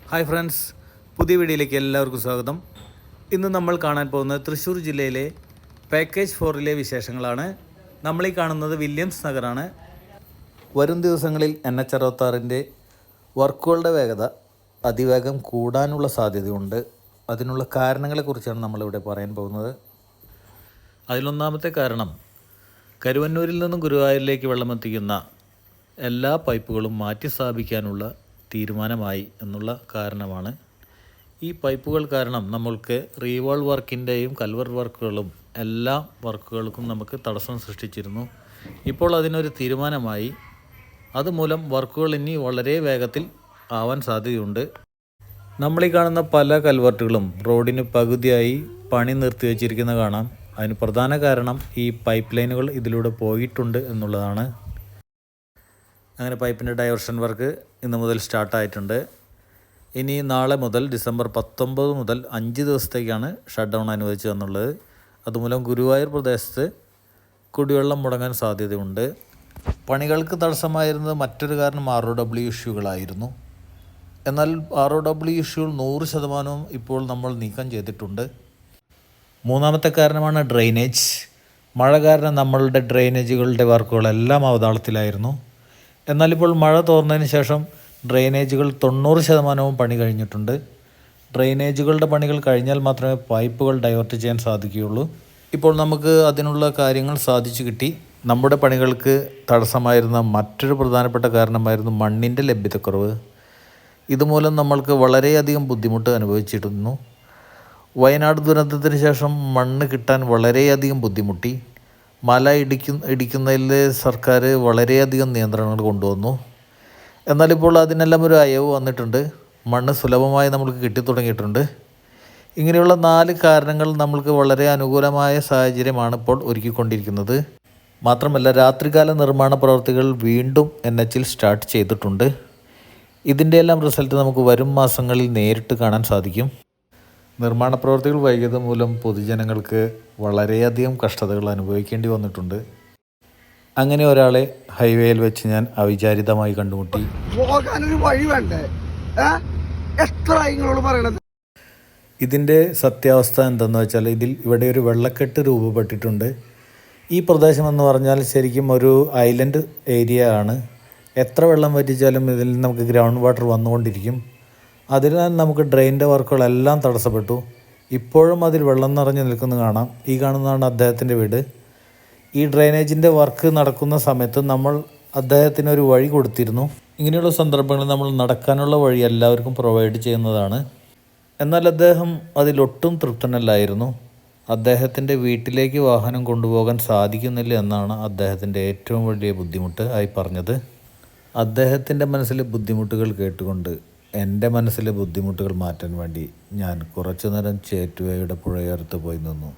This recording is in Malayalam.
ഹായ് ഫ്രണ്ട്സ്, പുതിയ വീഡിയോയിലേക്ക് എല്ലാവർക്കും സ്വാഗതം. ഇന്ന് നമ്മൾ കാണാൻ പോകുന്നത് തൃശ്ശൂർ ജില്ലയിലെ പാക്കേജ് 4ലെ വിശേഷങ്ങളാണ്. നമ്മളീ കാണുന്നത് വില്യംസ് നഗറാണ്. വരും ദിവസങ്ങളിൽ NH-66ൻ്റെ വർക്കുകളുടെ വേഗത അതിവേഗം കൂടാനുള്ള സാധ്യതയുണ്ട്. അതിനുള്ള കാരണങ്ങളെക്കുറിച്ചാണ് നമ്മളിവിടെ പറയാൻ പോകുന്നത്. അതിലൊന്നാമത്തെ കാരണം, കരുവന്നൂരിൽ നിന്നും ഗുരുവായൂരിലേക്ക് വെള്ളമെത്തിക്കുന്ന എല്ലാ പൈപ്പുകളും മാറ്റി സ്ഥാപിക്കാനുള്ള തീരുമാനമായി എന്നുള്ള കാരണമാണ്. ഈ പൈപ്പുകൾ കാരണം നമ്മൾക്ക് റീവാൾ വർക്കിൻ്റെയും കൽവർ വർക്കുകളും എല്ലാ വർക്കുകൾക്കും നമുക്ക് തടസ്സം സൃഷ്ടിച്ചിരുന്നു. ഇപ്പോൾ അതിനൊരു തീരുമാനമായി. അതുമൂലം വർക്കുകൾ ഇനി വളരെ വേഗത്തിൽ ആവാൻ സാധ്യതയുണ്ട്. നമ്മളീ കാണുന്ന പല കൽവർട്ടുകളും റോഡിന് പകുതിയായി പണി നിർത്തിവെച്ചിരിക്കുന്ന കാണാം. അതിന് പ്രധാന കാരണം ഈ പൈപ്പ് ലൈനുകൾ ഇതിലൂടെ പോയിട്ടുണ്ട് എന്നുള്ളതാണ്. അങ്ങനെ പൈപ്പിൻ്റെ ഡൈവേർഷൻ വർക്ക് ഇന്ന് മുതൽ സ്റ്റാർട്ടായിട്ടുണ്ട്. ഇനി നാളെ മുതൽ ഡിസംബർ 19 മുതൽ 5 ദിവസത്തേക്കാണ് ഷട്ട് ഡൗൺ അനുവദിച്ചതെന്നുള്ളത്. അതുമൂലം ഗുരുവായൂർ പ്രദേശത്ത് കുടിവെള്ളം മുടങ്ങാൻ സാധ്യതയുണ്ട്. പണികൾക്ക് തടസ്സമായിരുന്നത് മറ്റൊരു കാരണം ROW ഇഷ്യൂകളായിരുന്നു. എന്നാൽ ROW ഇഷ്യൂകൾ 100% ഇപ്പോൾ നമ്മൾ നീക്കം ചെയ്തിട്ടുണ്ട്. മൂന്നാമത്തെ കാരണമാണ് ഡ്രെയിനേജ്. മഴ കാരണം നമ്മളുടെ ഡ്രെയിനേജുകളുടെ വർക്കുകളെല്ലാം അവതാളത്തിലായിരുന്നു. എന്നാലിപ്പോൾ മഴ തോർന്നതിന് ശേഷം ഡ്രെയിനേജുകൾ 90% പണി കഴിഞ്ഞിട്ടുണ്ട്. ഡ്രെയിനേജുകളുടെ പണികൾ കഴിഞ്ഞാൽ മാത്രമേ പൈപ്പുകൾ ഡൈവേർട്ട് ചെയ്യാൻ സാധിക്കുകയുള്ളൂ. ഇപ്പോൾ നമുക്ക് അതിനുള്ള കാര്യങ്ങൾ സാധിച്ചു കിട്ടി. നമ്മുടെ പണികൾക്ക് തടസ്സമായിരുന്ന മറ്റൊരു പ്രധാനപ്പെട്ട കാരണമായിരുന്നു മണ്ണിൻ്റെ ലഭ്യതക്കുറവ്. ഇതുമൂലം നമ്മൾക്ക് വളരെയധികം ബുദ്ധിമുട്ട് അനുഭവിച്ചിരുന്നു. വയനാട് ദുരന്തത്തിന് ശേഷം മണ്ണ് കിട്ടാൻ വളരെയധികം ബുദ്ധിമുട്ടി. മല ഇടിക്കുന്നതിൽ സർക്കാർ വളരെയധികം നിയന്ത്രണങ്ങൾ കൊണ്ടുവന്നു. എന്നാലിപ്പോൾ അതിനെല്ലാം ഒരു അയവ് വന്നിട്ടുണ്ട്. മണ്ണ് സുലഭമായി നമ്മൾക്ക് കിട്ടിത്തുടങ്ങിയിട്ടുണ്ട്. ഇങ്ങനെയുള്ള 4 കാരണങ്ങൾ നമ്മൾക്ക് വളരെ അനുകൂലമായ സാഹചര്യമാണ് ഇപ്പോൾ ഒരുക്കിക്കൊണ്ടിരിക്കുന്നത്. മാത്രമല്ല, രാത്രികാല നിർമ്മാണ പ്രവൃത്തികൾ വീണ്ടും NHൽ സ്റ്റാർട്ട് ചെയ്തിട്ടുണ്ട്. ഇതിൻ്റെ എല്ലാം റിസൾട്ട് നമുക്ക് വരും മാസങ്ങളിൽ നേരിട്ട് കാണാൻ സാധിക്കും. നിർമ്മാണ പ്രവൃത്തികൾ വൈകിയത് മൂലം പൊതുജനങ്ങൾക്ക് വളരെയധികം കഷ്ടതകൾ അനുഭവിക്കേണ്ടി വന്നിട്ടുണ്ട്. അങ്ങനെ ഒരാളെ ഹൈവേയിൽ വെച്ച് ഞാൻ അവിചാരിതമായി കണ്ടുമുട്ടി. ഇതിൻ്റെ സത്യാവസ്ഥ എന്തെന്ന് വെച്ചാൽ, ഇവിടെ ഒരു വെള്ളക്കെട്ട് രൂപപ്പെട്ടിട്ടുണ്ട്. ഈ പ്രദേശം എന്ന് പറഞ്ഞാൽ ശരിക്കും ഒരു ഐലൻഡ് ഏരിയ ആണ്. എത്ര വെള്ളം വറ്റിച്ചാലും ഇതിൽ നമുക്ക് ഗ്രൗണ്ട് വാട്ടർ വന്നുകൊണ്ടിരിക്കും. അതിനാൽ നമുക്ക് ഡ്രെയിനിൻ്റെ വർക്കുകളെല്ലാം തടസ്സപ്പെട്ടു. ഇപ്പോഴും അതിൽ വെള്ളം നിറഞ്ഞു നിൽക്കുന്നത് കാണാം. ഈ കാണുന്നതാണ് അദ്ദേഹത്തിൻ്റെ വീട്. ഈ ഡ്രെയിനേജിൻ്റെ വർക്ക് നടക്കുന്ന സമയത്ത് നമ്മൾ അദ്ദേഹത്തിന് ഒരു വഴി കൊടുത്തിരുന്നു. ഇങ്ങനെയുള്ള സന്ദർഭങ്ങളിൽ നമ്മൾ നടക്കാനുള്ള വഴി എല്ലാവർക്കും പ്രൊവൈഡ് ചെയ്യുന്നതാണ്. എന്നാൽ അദ്ദേഹം അതിലൊട്ടും തൃപ്തനല്ലായിരുന്നു. അദ്ദേഹത്തിൻ്റെ വീട്ടിലേക്ക് വാഹനം കൊണ്ടുപോകാൻ സാധിക്കുന്നില്ല എന്നാണ് അദ്ദേഹത്തിൻ്റെ ഏറ്റവും വലിയ ബുദ്ധിമുട്ട് ആയി പറഞ്ഞത്. അദ്ദേഹത്തിൻ്റെ മനസ്സിലെ ബുദ്ധിമുട്ടുകൾ കേട്ടുകൊണ്ട് എൻ്റെ മനസ്സിലെ ബുദ്ധിമുട്ടുകൾ മാറ്റാൻ വേണ്ടി ഞാൻ കുറച്ചു നേരം ചേറ്റുവയുടെ പുഴയോരത്ത് പോയി നിന്നു.